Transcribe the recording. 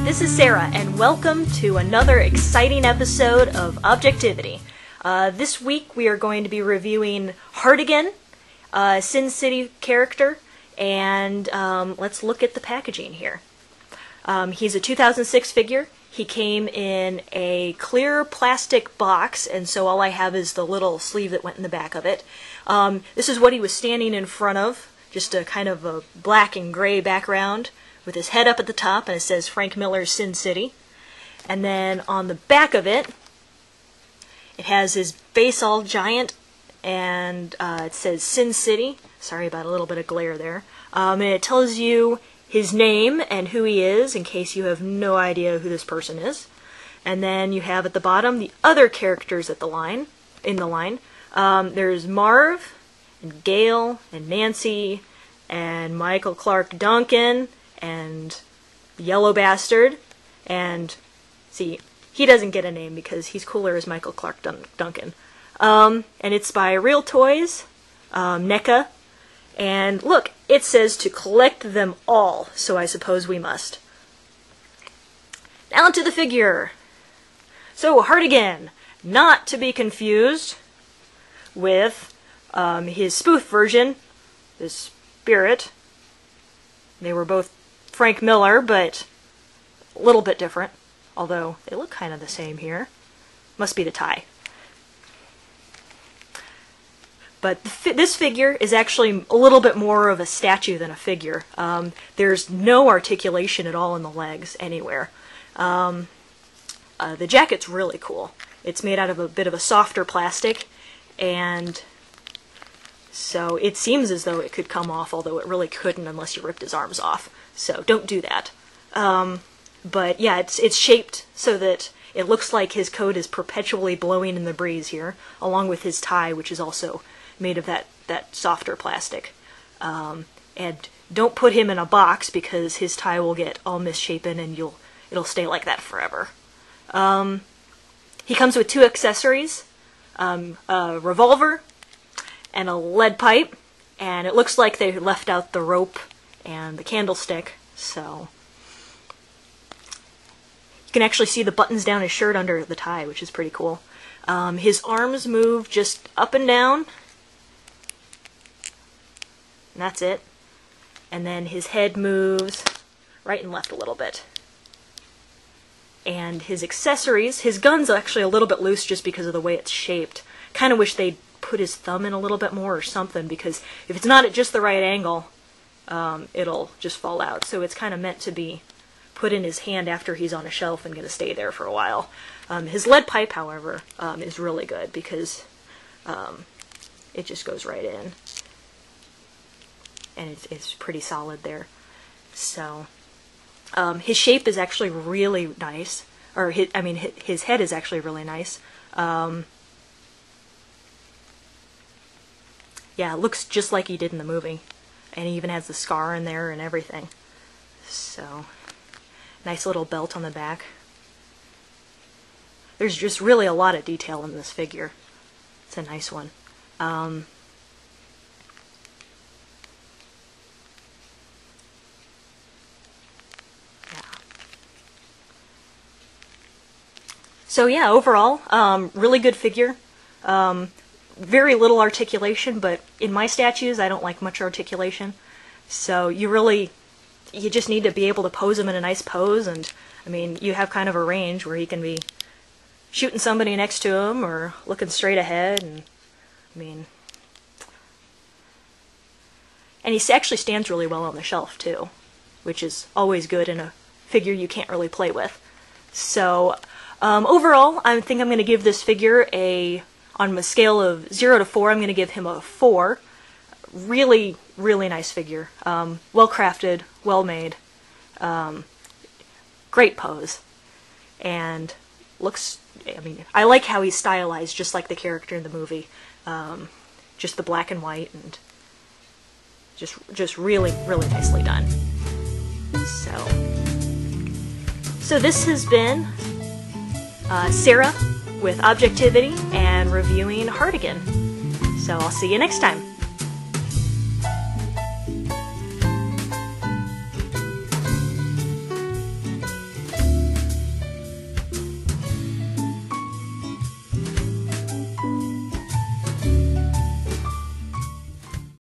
this is Sarah, and welcome to another exciting episode of Object-ivity. This week we are going to be reviewing Hartigan, Sin City character, and let's look at the packaging here. He's a 2006 figure. He came in a clear plastic box, and so all I have is the little sleeve that went in the back of it. This is what he was standing in front of, just a kind of a black and gray background, with his head up at the top, and it says Frank Miller's Sin City. And then on the back of it, it has his face all giant, and it says Sin City. Sorry about a little bit of glare there. And it tells you his name and who he is, in case you have no idea who this person is. And then you have at the bottom the other characters at the line, in the line. There's Marv, and Gail, and Nancy, and Michael Clark Duncan, and Yellow Bastard, and see, he doesn't get a name because he's cooler as Michael Clark Duncan. And it's by Real Toys, NECA, and look, it says to collect them all, so I suppose we must. Now to the figure. So Hartigan, not to be confused with his spoof version, the Spirit. They were both Frank Miller, but a little bit different, although they look kind of the same here. Must be the tie. But this figure is actually a little bit more of a statue than a figure. There's no articulation at all in the legs anywhere. The jacket's really cool. It's made out of a bit of a softer plastic, and so it seems as though it could come off, although it really couldn't unless you ripped his arms off. So don't do that. But yeah, it's shaped so that it looks like his coat is perpetually blowing in the breeze here, along with his tie, which is also made of that softer plastic. And don't put him in a box because his tie will get all misshapen and it'll stay like that forever. He comes with two accessories, a revolver and a lead pipe, and it looks like they left out the rope and the candlestick, so you can actually see the buttons down his shirt under the tie, which is pretty cool. His arms move just up and down, and that's it. And then his head moves right and left a little bit. And his accessories, his gun's actually a little bit loose just because of the way it's shaped. Kind of wish they'd put his thumb in a little bit more or something, because if it's not at just the right angle, it'll just fall out. So it's kind of meant to be put in his hand after he's on a shelf and going to stay there for a while. His lead pipe, however, is really good because it just goes right in, and it's pretty solid there. So his shape is actually really nice, or his head is actually really nice. Yeah, it looks just like he did in the movie. And he even has the scar in there and everything. So, nice little belt on the back. There's just really a lot of detail in this figure. It's a nice one. Yeah. So yeah, overall, really good figure. Very little articulation, but in my statues I don't like much articulation, so you just need to be able to pose him in a nice pose, and I mean, you have kind of a range where he can be shooting somebody next to him or looking straight ahead, and I mean, and he actually stands really well on the shelf too, which is always good in a figure you can't really play with. So overall, I think I'm going to give this figure on a scale of 0 to 4, I'm going to give him a 4. Really, really nice figure. Well crafted, well made, great pose, and looks, I mean, I like how he's stylized just like the character in the movie. Just the black and white, and just really, really nicely done. So this has been Sarah with Object-ivity and reviewing Hartigan. So I'll see you next time.